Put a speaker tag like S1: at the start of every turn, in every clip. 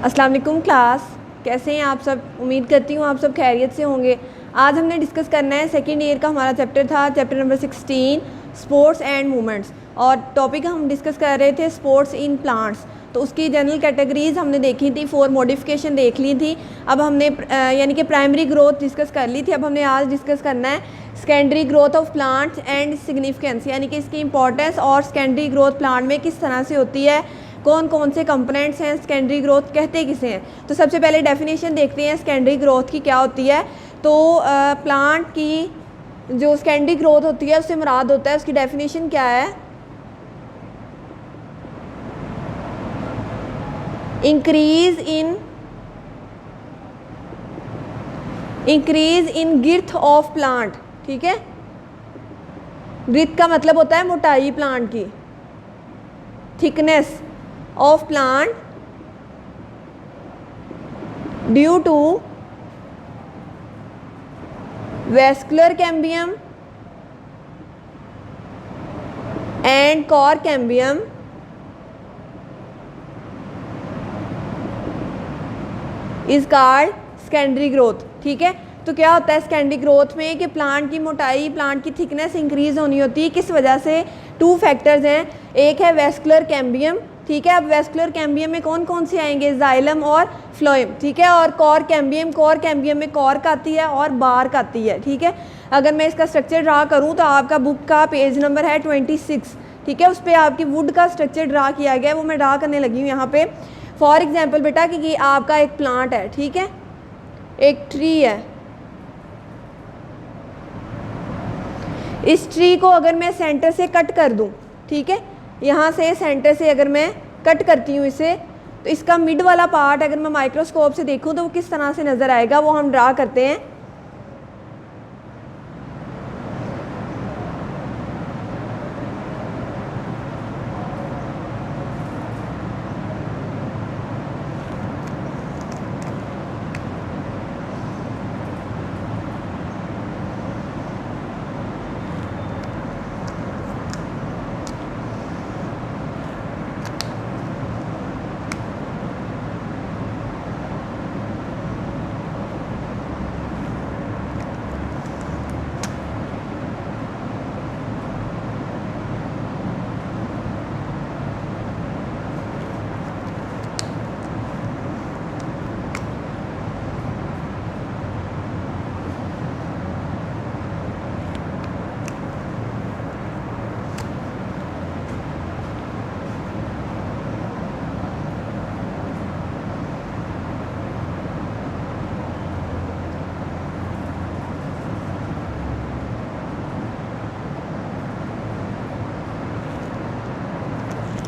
S1: अस्सलाम वालेकुम क्लास, कैसे हैं आप सब। उम्मीद करती हूँ आप सब खैरियत से होंगे। आज हमने डिस्कस करना है सेकेंड ईयर का हमारा चैप्टर था, chapter number 16 sports and movements, और टॉपिक हम डिस्कस कर रहे थे स्पोर्ट्स इन प्लांट्स। तो उसकी जनरल कैटेगरीज हमने देखी थी, 4 मॉडिफिकेशन देख ली थी। अब हमने यानी कि प्राइमरी ग्रोथ डिस्कस कर ली थी। अब हमने आज डिस्कस करना है secondary growth of plants and significance, यानी कि इसकी इंपॉर्टेंस और सेकेंडरी ग्रोथ प्लांट में किस तरह से होती है, कौन कौन से कंपोनेंट्स हैं, सेकेंडरी ग्रोथ कहते किसे हैं। तो सबसे पहले डेफिनेशन देखते हैं सेकेंडरी ग्रोथ की क्या होती है। तो प्लांट की जो सेकेंडरी ग्रोथ होती है उससे मुराद होता है, उसकी डेफिनेशन क्या है, इंक्रीज इन गिर्थ ऑफ प्लांट। ठीक है, गिर्थ का मतलब होता है मोटाई प्लांट की, thickness of plant due to vascular cambium and core cambium is called secondary growth। ठीक है, तो क्या होता है सेकेंडरी ग्रोथ में कि प्लांट की मोटाई, प्लांट की थिकनेस इंक्रीज होनी होती है। किस वजह से? 2 फैक्टर्स हैं, एक है वेस्कुलर कैम्बियम। ठीक है, अब वेस्कुलर कैम्बियम में कौन कौन से आएंगे, जाइलम और फ्लोएम। ठीक है, और कोर कैम्बियम में कॉर्क आती है और बार्क आती है। ठीक है, अगर मैं इसका स्ट्रक्चर ड्रा करूँ तो आपका बुक का पेज नंबर है 26। ठीक है, उस पर आपकी वुड का स्ट्रक्चर ड्रा किया गया है, वो मैं ड्रा करने लगी हूँ यहाँ पे। फॉर एग्जाम्पल बेटा कि ये आपका एक प्लांट है, ठीक है, एक ट्री है। इस ट्री को अगर मैं सेंटर से कट कर दूं, ठीक है, यहाँ से सेंटर से अगर मैं कट करती हूँ इसे, तो इसका मिड वाला पार्ट अगर मैं माइक्रोस्कोप से देखूँ तो वो किस तरह से नज़र आएगा, वो हम ड्रा करते हैं।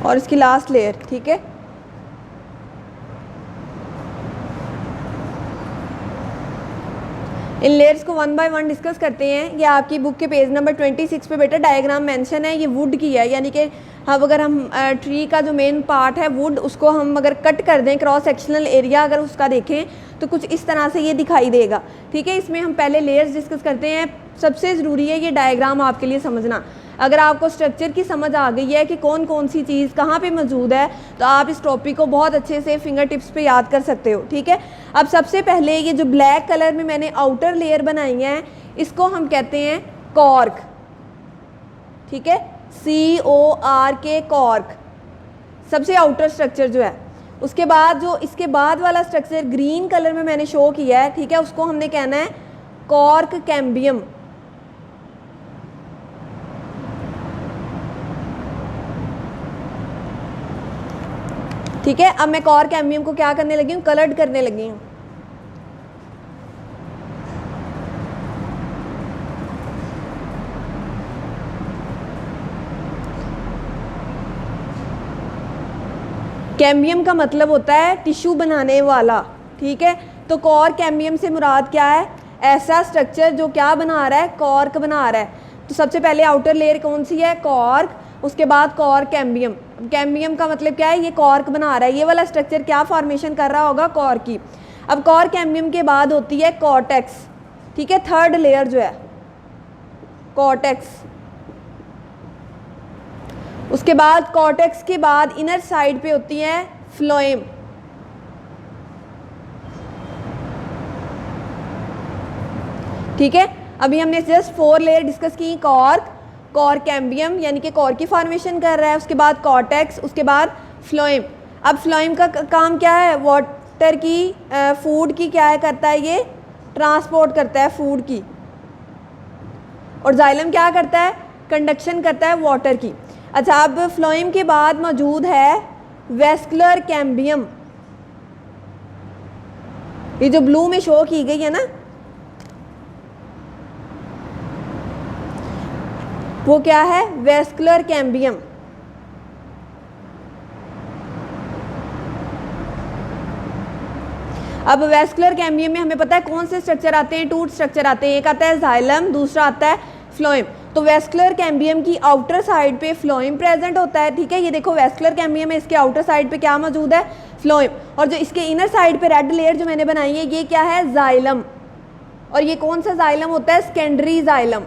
S1: और इसकी लास्ट लेयर। ठीक है, इन लेयर्स को 1 बाय 1 डिस्कस करते हैं। ये आपकी बुक के पेज नंबर 26 पे बेटा डायग्राम मेंशन है, ये वुड की है, यानी कि अगर हम ट्री का जो मेन पार्ट है वुड, उसको हम अगर कट कर दें, क्रॉस सेक्शनल एरिया अगर उसका देखें तो कुछ इस तरह से ये दिखाई देगा। ठीक है, इसमें हम पहले लेयर्स डिस्कस करते हैं। सबसे ज़रूरी है ये डायग्राम आपके लिए समझना। अगर आपको स्ट्रक्चर की समझ आ गई है कि कौन कौन सी चीज़ कहाँ पे मौजूद है, तो आप इस टॉपिक को बहुत अच्छे से फिंगर टिप्स पे याद कर सकते हो। ठीक है, अब सबसे पहले ये जो ब्लैक कलर में मैंने आउटर लेयर बनाई है, इसको हम कहते हैं कॉर्क। ठीक है, CORK, कॉर्क, सबसे आउटर स्ट्रक्चर जो है। उसके बाद जो इसके बाद वाला स्ट्रक्चर ग्रीन कलर में मैंने शो किया है, ठीक है, उसको हमने कहना है कॉर्क कैम्बियम। ठीक है, अब मैं कॉर्क कैम्बियम को क्या करने लगी हूँ, कलर्ड करने लगी हूँ। कैम्बियम का मतलब होता है टिश्यू बनाने वाला। ठीक है, तो कॉर्क कैम्बियम से मुराद क्या है, ऐसा स्ट्रक्चर जो क्या बना रहा है, कॉर्क बना रहा है। तो सबसे पहले आउटर लेयर कौन सी है, कॉर्क, उसके बाद कॉर्क कैम्बियम। कैम्बियम का मतलब क्या है, ये कॉर्क बना रहा है, ये वाला स्ट्रक्चर क्या फॉर्मेशन कर रहा होगा, कॉर्क की। अब कॉर्क कैम्बियम के बाद होती है कॉर्टेक्स। ठीक है, थर्ड लेयर जो है कॉर्टेक्स। उसके बाद कॉर्टेक्स के बाद इनर साइड पे होती है फ्लोएम। ठीक है, अभी हमने जस्ट 4 लेयर डिस्कस की। कॉर्क कैम्बियम यानी कि कॉर्क की फॉर्मेशन कर रहा है, उसके बाद कॉर्टेक्स, उसके बाद फ्लोएम। अब फ्लोएम का काम क्या है, वाटर की फूड की क्या है करता है, ये ट्रांसपोर्ट करता है फूड की, और जाइलम क्या करता है, कंडक्शन करता है वाटर की। अच्छा, अब फ्लोएम के बाद मौजूद है वेस्कुलर कैम्बियम, ये जो ब्लू में शो की गई है ना, वो क्या है, वेस्कुलर कैम्बियम। अब वेस्कुलर कैम्बियम में हमें पता है कौन से स्ट्रक्चर आते हैं, 2 स्ट्रक्चर आते हैं, एक आता है जाइलम, दूसरा आता है फ्लोएम। तो वेस्कुलर कैम्बियम की आउटर साइड पे फ्लोएम प्रेजेंट होता है। ठीक है, ये देखो वेस्कुलर कैम्बियम है, इसके आउटर साइड पे क्या मौजूद है, फ्लोएम, और जो इसके इनर साइड पे रेड लेयर जो मैंने बनाई है, ये क्या है, जाइलम। और ये कौन सा जाइलम होता है, सेकेंडरी जाइलम।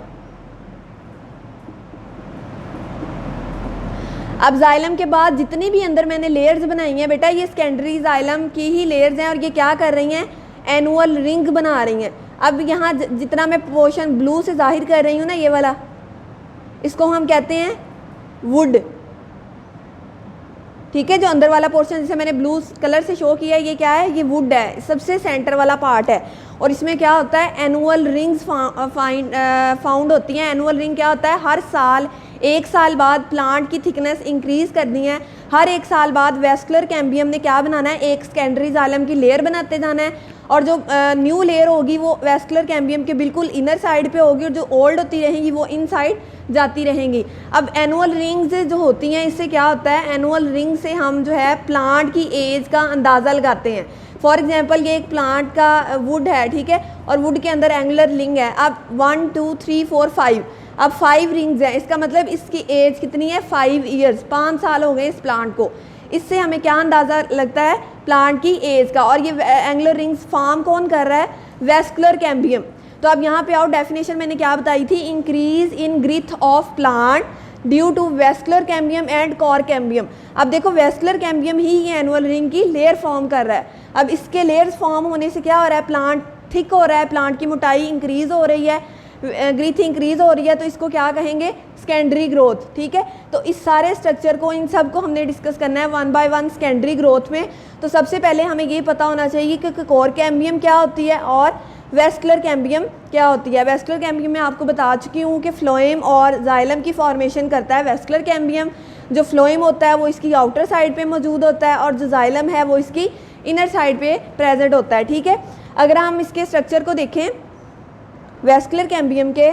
S1: अब जाइलम के बाद जितनी भी अंदर मैंने लेयर्स बनाई हैं बेटा, ये सेकेंडरी जाइलम की ही लेयर्स हैं, और ये क्या कर रही हैं, एनुअल रिंग बना रही हैं। अब यहाँ जितना मैं पोर्शन ब्लू से जाहिर कर रही हूँ ना, ये वाला, इसको हम कहते हैं वुड। ठीक है, जो अंदर वाला पोर्शन जिसे मैंने ब्लू कलर से शो किया है, ये क्या है, ये वुड है, सबसे सेंटर वाला पार्ट है। और इसमें क्या होता है, एनुअल रिंग्स फाउंड होती हैं। एनुअल रिंग क्या होता है, हर साल 1 साल बाद प्लांट की थिकनेस इंक्रीज करनी है। हर 1 साल बाद वेस्कुलर कैम्बियम ने क्या बनाना है, एक सेकेंडरी जाइलम की लेयर बनाते जाना है, और जो न्यू लेयर होगी वो वेस्कुलर कैम्बियम के बिल्कुल इनर साइड पे होगी, और जो ओल्ड होती रहेंगी वो इन साइड जाती रहेंगी। अब एनुअल रिंग्स जो होती हैं, इससे क्या होता है, एनुअल रिंग से हम जो है प्लांट की एज का अंदाज़ा लगाते हैं। फॉर एग्जांपल ये एक प्लांट का वुड है, ठीक है, और वुड के अंदर एंगुलर रिंग है। अब 1 2 3 4 5, अब 5 रिंग्स हैं, इसका मतलब इसकी एज कितनी है, 5 ईयर्स, 5 साल हो गए इस प्लांट को। इससे हमें क्या अंदाज़ा लगता है, प्लांट की एज का। और ये एंगुलर रिंग्स फॉर्म कौन कर रहा है, वेस्कुलर कैम्बियम। तो अब यहाँ पे आओ, डेफिनेशन मैंने क्या बताई थी, increase in growth of plant due to vascular cambium and cork cambium. अब देखो वेस्कुलर कैम्बियम ही एनुअल रिंग की लेयर फॉर्म कर रहा है। अब इसके लेयर्स फॉर्म होने से क्या हो रहा है, प्लांट थिक हो रहा है, प्लांट की मोटाई इंक्रीज हो रही है, ग्रीथ इंक्रीज हो रही है, तो इसको क्या कहेंगे, सेकेंडरी ग्रोथ। ठीक है, तो इस सारे स्ट्रक्चर को, इन सब को हमने डिस्कस करना है 1 बाय 1 सेकेंडरी ग्रोथ में। तो सबसे पहले हमें ये पता होना चाहिए कि कॉर्क कैम्बियम क्या होती है और वेस्कुलर कैम्बियम क्या होती है। वेस्कुलर कैम्बियम मैं आपको बता चुकी हूँ कि फ्लोएम और जाइलम की फॉर्मेशन करता है वेस्कुलर कैम्बियम। जो फ्लोएम होता है वो इसकी आउटर साइड पे मौजूद होता है, और जो जाइलम है वो इसकी इनर साइड पे प्रेजेंट होता है। ठीक है, अगर हम इसके स्ट्रक्चर को देखें वेस्कुलर कैम्बियम के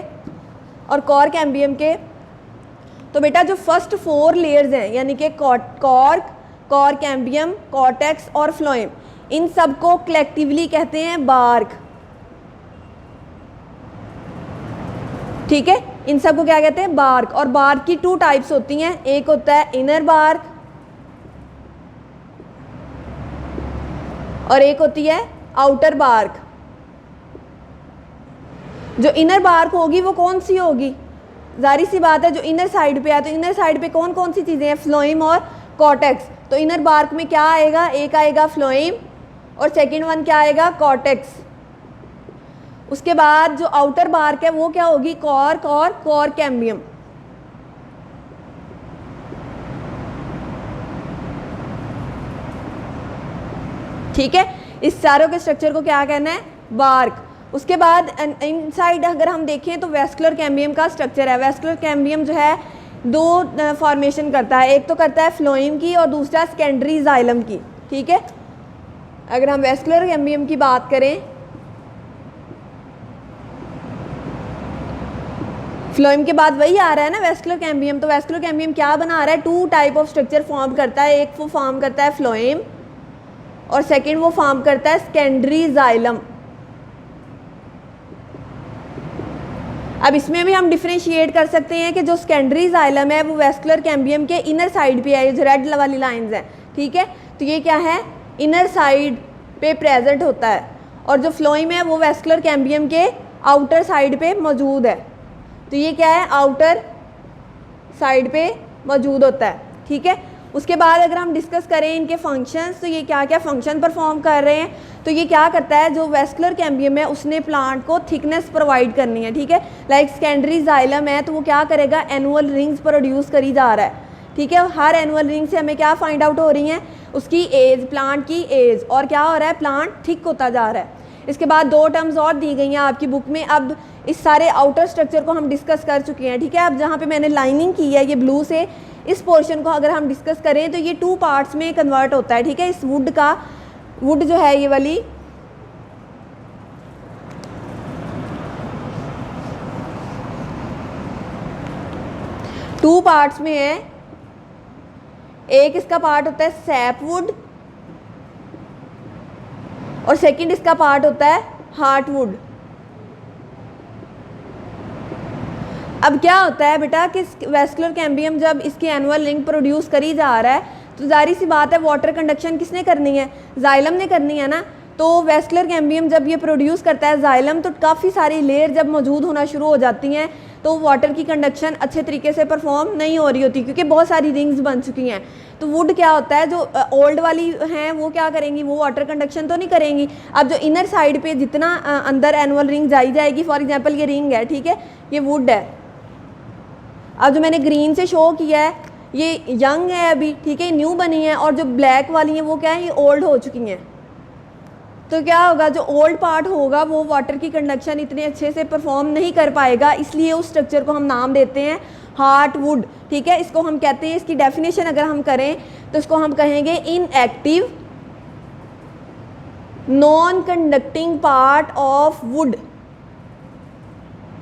S1: और कॉर्क कैम्बियम के, तो बेटा जो फर्स्ट 4 लेयर्स हैं, यानी कि कॉर्क कैम्बियम, कॉर्टेक्स और फ्लोएम, इन सब को कलेक्टिवली कहते हैं बार्क। ठीक है, इन सब को क्या कहते हैं, बार्क। और बार्क की 2 टाइप्स होती हैं, एक होता है इनर बार्क और एक होती है आउटर बार्क। जो इनर बार्क होगी वो कौन सी होगी, जारी सी बात है, जो इनर साइड पे है, तो इनर साइड पे कौन कौन सी चीज़ें हैं, फ्लोएम और कॉर्टेक्स। तो इनर बार्क में क्या आएगा, एक आएगा फ्लोएम और सेकंड वन क्या आएगा, कॉर्टेक्स। उसके बाद जो आउटर बार्क है वो क्या होगी, कॉर्क और कॉर्क कैम्बियम। ठीक है, इस चारों के स्ट्रक्चर को क्या कहना है, बार्क। उसके बाद इनसाइड अगर हम देखें तो वेस्कुलर कैम्बियम का स्ट्रक्चर है। वेस्कुलर कैम्बियम जो है 2 फॉर्मेशन करता है, एक तो करता है फ्लोएम की और दूसरा सेकेंडरी जाइलम की। ठीक है, अगर हम वेस्कुलर कैम्बियम की बात करें, फ्लोएम के बाद वही आ रहा है ना वेस्कुलर कैम्बियम। तो वेस्कुलर कैम्बियम क्या बना रहा है, 2 टाइप ऑफ स्ट्रक्चर फॉर्म करता है, एक वो फॉर्म करता है फ्लोएम और सेकंड वो फॉर्म करता है सेकेंडरी जाइलम। अब इसमें भी हम डिफ्रेंशिएट कर सकते हैं कि जो सेकेंडरी जाइलम है वो वेस्कुलर कैम्बियम के इनर साइड पे है, जो रेड वाली लाइंस हैं। ठीक है, तो ये क्या है, इनर साइड पे प्रेजेंट होता है, और जो फ्लोएम है वो वेस्कुलर कैम्बियम के आउटर साइड पे मौजूद है। तो ये क्या है, आउटर साइड पे मौजूद होता है। ठीक है, उसके बाद अगर हम डिस्कस करें इनके फंक्शंस, तो ये क्या क्या फंक्शन परफॉर्म कर रहे हैं। तो ये क्या करता है, जो वेस्कुलर कैम्बियम है उसने प्लांट को थिकनेस प्रोवाइड करनी है, ठीक है। लाइक सेकेंडरी जाइलम है तो वो क्या करेगा, एनुअल रिंग्स प्रोड्यूस करी जा रहा है, ठीक है। हर एनुअल रिंग से हमें क्या फाइंड आउट हो रही हैं, उसकी एज, प्लांट की एज, और क्या हो रहा है, प्लांट थिक होता जा रहा है। इसके बाद 2 टर्म्स और दी गई हैं आपकी बुक में। अब इस सारे आउटर स्ट्रक्चर को हम डिस्कस कर चुके हैं, ठीक है। अब जहाँ पे मैंने लाइनिंग की है ये ब्लू से, इस पोर्शन को अगर हम डिस्कस करें तो ये 2 पार्ट्स में कन्वर्ट होता है, ठीक है। इस वुड का, वुड जो है ये वाली, टू पार्ट्स में है। एक इसका पार्ट होता है सैप वुड और सेकंड इसका पार्ट होता है हार्ट वुड। अब क्या होता है बेटा कि वेस्कुलर कैम्बियम जब इसकी एनुअल रिंग प्रोड्यूस करी जा रहा है तो जाहिर सी बात है वाटर कंडक्शन किसने करनी है, जाइलम ने करनी है ना। तो वेस्कुलर कैम्बियम जब ये प्रोड्यूस करता है जाइलम, तो काफ़ी सारी लेयर जब मौजूद होना शुरू हो जाती हैं तो वाटर की कंडक्शन अच्छे तरीके से परफॉर्म नहीं हो रही होती, क्योंकि बहुत सारी रिंग्स बन चुकी हैं। तो वुड क्या होता है, जो ओल्ड वाली हैं वो क्या करेंगी, वो वाटर कंडक्शन तो नहीं करेंगी। अब जो इनर साइड पे जितना अंदर एनुअल रिंग जाई जाएगी, फॉर एग्जांपल ये रिंग है, ठीक है, ये वुड है। अब जो मैंने ग्रीन से शो किया है ये यंग है अभी, ठीक है, न्यू बनी है, और जो ब्लैक वाली हैं वो क्या है, ये ओल्ड हो चुकी हैं। तो क्या होगा, जो ओल्ड पार्ट होगा वो वाटर की कंडक्शन इतने अच्छे से परफॉर्म नहीं कर पाएगा, इसलिए उस स्ट्रक्चर को हम नाम देते हैं हार्ट वुड, ठीक है। इसको हम कहते हैं, इसकी डेफिनेशन अगर हम करें तो इसको हम कहेंगे inactive non conducting part of would,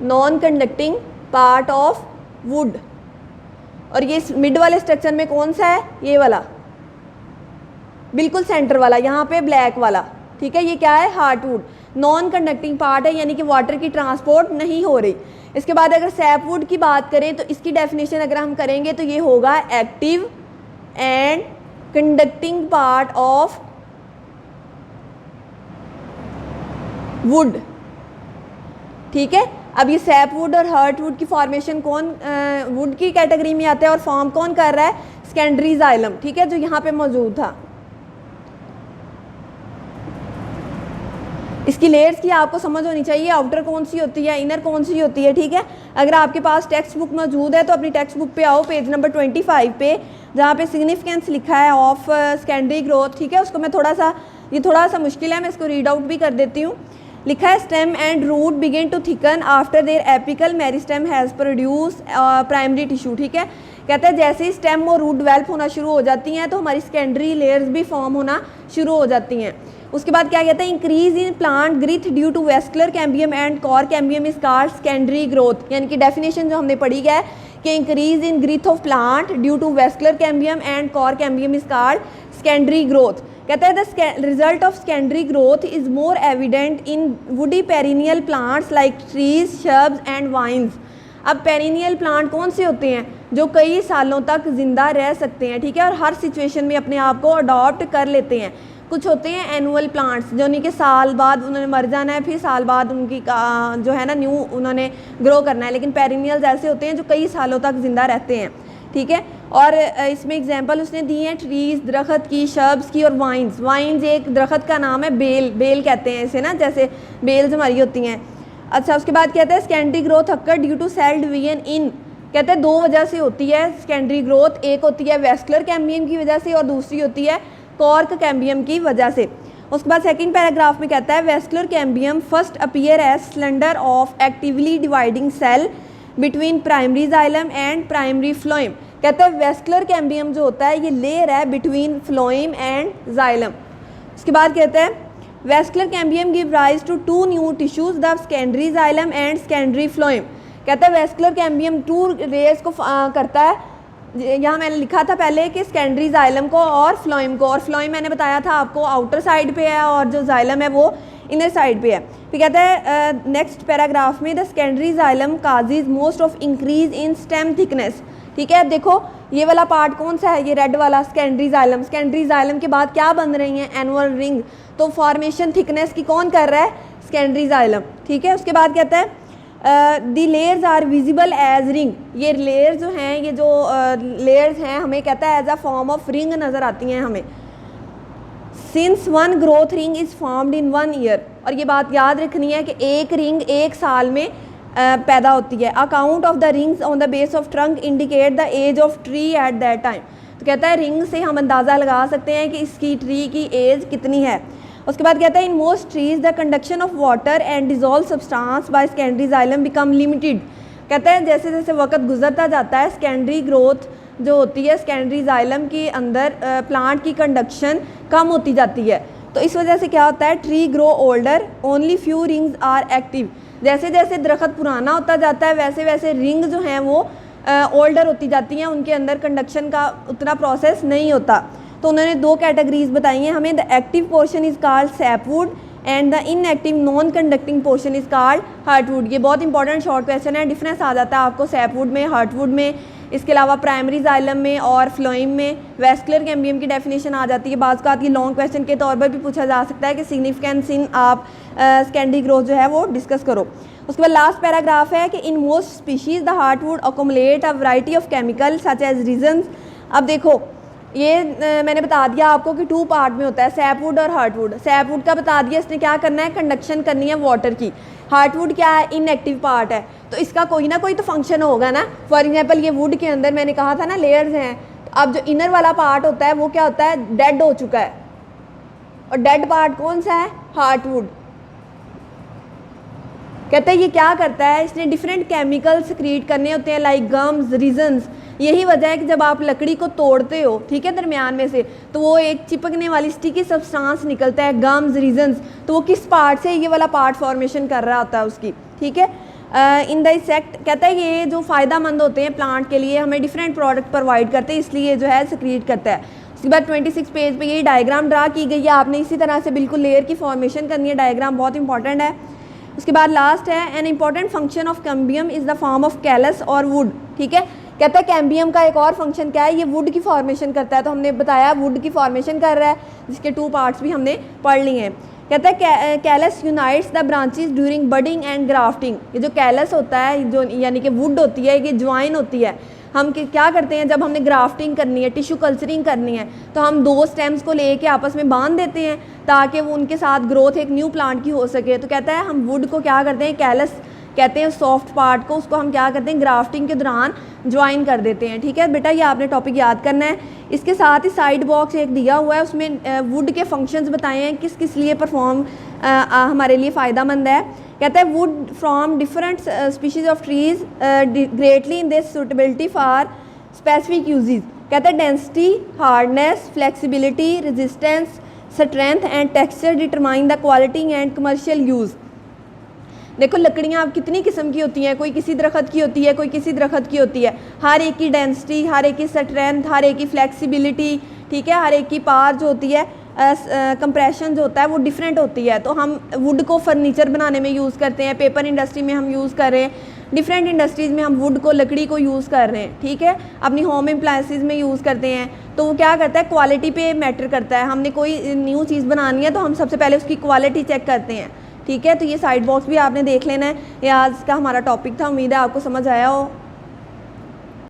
S1: non conducting part of would. और ये मिड वाले स्ट्रक्चर में कौन सा है, ये वाला बिल्कुल सेंटर वाला, यहाँ पे ब्लैक वाला, ठीक है, ये क्या है, हार्टवुड। नॉन कंडक्टिंग पार्ट है, यानी कि वाटर की ट्रांसपोर्ट नहीं हो रही। इसके बाद अगर सैपवुड की बात करें तो इसकी डेफिनेशन अगर हम करेंगे तो ये होगा active and conducting part of would, ठीक है। अब ये सैपवुड और हार्टवुड की फॉर्मेशन कौन वुड की कैटेगरी में आता है और फॉर्म कौन कर रहा है, सेकेंडरी जाइलम, ठीक है, जो यहाँ पे मौजूद था। इसकी लेयर्स की आपको समझ होनी चाहिए, आउटर कौन सी होती है, इनर कौन सी होती है, ठीक है। अगर आपके पास टेक्स्ट बुक मौजूद है तो अपनी टेक्स्ट बुक पे आओ, पेज नंबर 25 पे, जहाँ पे सिग्निफिकेंस लिखा है ऑफ सेकेंडरी ग्रोथ, ठीक है। उसको मैं थोड़ा सा मुश्किल है, मैं इसको रीड आउट भी कर देती हूँ। लिखा है stem and root begin to thicken after their apical meristem has produce primary tissue, ठीक है। कहते हैं जैसे ही स्टेम और रूट डेवलप होना शुरू हो जाती हैं तो हमारी सेकेंडरी लेयर्स भी फॉर्म होना शुरू हो जाती हैं। उसके बाद क्या कहते हैं, increase in plant growth due to vascular cambium and cork cambium is called secondary growth, यानी कि डेफिनेशन जो हमने पढ़ी है कि increase in growth of plant due to vascular cambium and cork cambium is called secondary growth. कहता है the result of secondary growth is more evident in woody perennial plants like trees, shrubs and vines. अब perennial plant कौन से होते हैं, जो कई सालों तक जिंदा रह सकते हैं, ठीक है, और हर सिचुएशन में अपने आप को अडॉप्ट कर लेते हैं। कुछ होते हैं एनुअल प्लांट्स, जो उन्हीं के साल बाद उन्होंने मर जाना है, फिर साल बाद उनकी जो है ना न्यू उन्होंने ग्रो करना है। लेकिन पेरिनियल्स ऐसे होते हैं जो कई सालों तक जिंदा रहते हैं, ठीक है। और इसमें एग्जांपल उसने दी है ट्रीज, दरख्त की, शर्ब्स की और वाइन्स। वाइन्स एक दरख्त का नाम है, बेल कहते हैं इसे ना, जैसे बेल्स हमारी होती हैं। अच्छा, उसके बाद कहते हैं secondary growth occur due to cell division in, कहते हैं 2 वजह से होती है सेकेंडरी ग्रोथ। एक होती है वेस्कुलर कैम्बियम की वजह से और दूसरी होती है कॉर्क कैम्बियम की वजह से। उसके बाद सेकंड पैराग्राफ में कहता है vascular cambium first appear as cylinder of actively dividing cell between primary xylem and primary phloem. कहता है वेस्कुलर कैम्बियम जो होता है ये लेयर है बिटवीन फ्लोएम एंड जाइलम। उसके बाद कहता है vascular cambium give rise to 2 new tissues, the secondary xylem and secondary phloem. कहता है वेस्कुलर कैम्बियम 2 लेयर्स को करता है। यहाँ मैंने लिखा था पहले कि सेकेंडरी जाइलम को और फ्लोएम को, और फ्लोएम मैंने बताया था आपको आउटर साइड पे है और जो जाइलम है वो इनर साइड पे है। फिर कहता है नेक्स्ट पैराग्राफ में the secondary xylem causes most of increase in stem thickness, ठीक है। अब देखो ये वाला पार्ट कौन सा है, ये रेड वाला सेकेंडरी जाइलम। सेकेंडरी जाइलम के बाद क्या बन रही हैं, एनुअल रिंग। तो फॉर्मेशन थिकनेस की कौन कर रहा है, सेकेंडरी जाइलम, ठीक है। उसके बाद कहता है the layers are visible as ring. ये लेयर्स जो हैं, ये जो लेयर्स हैं हमें कहता है as a form of ring नज़र आती हैं हमें। Since one growth ring is formed in 1 year, और ये बात याद रखनी है कि एक रिंग एक साल में पैदा होती है। Account of the rings on the base of trunk indicate the age of tree at that time. तो कहता है रिंग से हम अंदाज़ा लगा सकते हैं कि इसकी ट्री की एज कितनी है। उसके बाद कहता है in most trees the conduction of water and dissolve substance by secondary xylem become limited. कहता है जैसे जैसे वक्त गुजरता जाता है सेकेंडरी ग्रोथ जो होती है सेकेंडरी जाइलम के अंदर प्लांट की कंडक्शन कम होती जाती है। तो इस वजह से क्या होता है tree grow older only few rings are active. जैसे जैसे दरख्त पुराना होता जाता है वैसे वैसे रिंग जो हैं वो ओल्डर होती जाती हैं, उनके अंदर कंडक्शन का उतना प्रोसेस नहीं होता। तो उन्होंने 2 कैटेगरीज बताई हैं हमें, the active portion is called sapwood and the inactive non conducting portion is called heartwood. ये बहुत इंपॉर्टेंट शॉर्ट क्वेश्चन है, डिफरेंस आ जाता है आपको सैपवुड में, हार्टवुड में, इसके अलावा प्राइमरी जाइलम में और फ्लोइम में। वेस्कुलर कैम्बियम की डेफिनेशन आ जाती है, बाज़ का लॉन्ग क्वेश्चन के तौर पर भी पूछा जा सकता है कि सिग्निफिकेंस इन आप सेकेंडरी ग्रोथ जो है वो डिस्कस करो। उसके बाद लास्ट पैराग्राफ है कि in most species the heartwood accumulate a variety of chemical such as resins. अब देखो ये मैंने बता दिया आपको कि 2 पार्ट में होता है सैपवुड और हार्टवुड। सैपवुड का बता दिया इसने क्या करना है, कंडक्शन करनी है वाटर की। हार्टवुड क्या है, इनएक्टिव पार्ट है, तो इसका कोई ना कोई तो फंक्शन होगा ना। फॉर एग्जांपल ये वुड के अंदर मैंने कहा था ना लेयर्स हैं, तो अब जो इनर वाला पार्ट होता है वो क्या होता है, डेड हो चुका है, और डेड पार्ट कौन सा है, हार्टवुड। कहते हैं ये क्या करता है, इसने डिफरेंट केमिकल्स क्रिएट करने होते हैं लाइक गम्स, रीजन्स। यही वजह है कि जब आप लकड़ी को तोड़ते हो, ठीक है, दरमियान में से, तो वो एक चिपकने वाली स्टिकी सब्सटेंस निकलता है, गम्स, रीजन्स। तो वो किस पार्ट से, ये वाला पार्ट फॉर्मेशन कर रहा होता है उसकी, ठीक है। इन द इंसेक्ट कहता है ये जो फ़ायदामंद होते हैं प्लांट के लिए, हमें डिफरेंट प्रोडक्ट प्रोवाइड करते हैं, इसलिए जो है सिक्रीट करता है। उसके बाद 26 पेज पे यही डायग्राम ड्रा की गई है, आपने इसी तरह से बिल्कुल लेयर की फॉर्मेशन करनी है, डायग्राम बहुत इंपॉर्टेंट है। उसके बाद लास्ट है an important function of cambium is the form of callus और वुड, ठीक है। कहता है कैम्बियम का एक और फंक्शन क्या है, ये वुड की फॉर्मेशन करता है, तो हमने बताया वुड की फॉर्मेशन कर रहा है, जिसके 2 पार्ट्स भी हमने पढ़ लिए हैं। कहता है callus unites the branches during budding and grafting. ये जो कैलस होता है, जो यानी कि वुड होती है, ये ज्वाइन होती है। हम क्या करते हैं, जब हमने ग्राफ्टिंग करनी है, टिश्यू कल्चरिंग करनी है, तो हम 2 स्टेम्स को लेके आपस में बांध देते हैं ताकि वो उनके साथ ग्रोथ एक न्यू प्लांट की हो सके। तो कहता है हम वुड को क्या करते हैं, कैलस कहते हैं सॉफ्ट पार्ट को, उसको हम क्या करते हैं ग्राफ्टिंग के दौरान ज्वाइन कर देते हैं, ठीक है बेटा। ये आपने टॉपिक याद करना है। इसके साथ ही साइड बॉक्स एक दिया हुआ है, उसमें वुड के फंक्शंस बताए हैं किस किस लिए परफॉर्म हमारे लिए फ़ायदामंद है। कहता है wood from different species of trees greatly in this suitability for specific uses. कहता है density, hardness, flexibility, resistance, strength and texture determine the quality and commercial use. देखो लकड़ियाँ अब कितनी किस्म की होती हैं, कोई किसी दरख्त की होती है, कोई किसी दरख्त की होती है, हर एक की डेंसिटी, हर एक की स्ट्रेंथ, हर एक की फ्लेक्सिबिलिटी, ठीक है, हर एक की पावर जो होती है, कंप्रेशन जो होता है वो डिफरेंट होती है। तो हम वुड को फर्नीचर बनाने में यूज़ करते हैं, पेपर इंडस्ट्री में हम यूज़ कर रहे हैं, डिफरेंट इंडस्ट्रीज़ में हम वुड को, लकड़ी को यूज़ कर रहे हैं, ठीक है, अपनी होम अप्लायंसेस में यूज़ करते हैं। तो वो क्या करता है, क्वालिटी पे मैटर करता है। हमने कोई न्यू चीज़ बनानी है तो हम सबसे पहले उसकी क्वालिटी चेक करते हैं, ठीक है। तो ये साइड बॉक्स भी आपने देख लेना है। ये आज का हमारा टॉपिक था, उम्मीद है आपको समझ आया हो।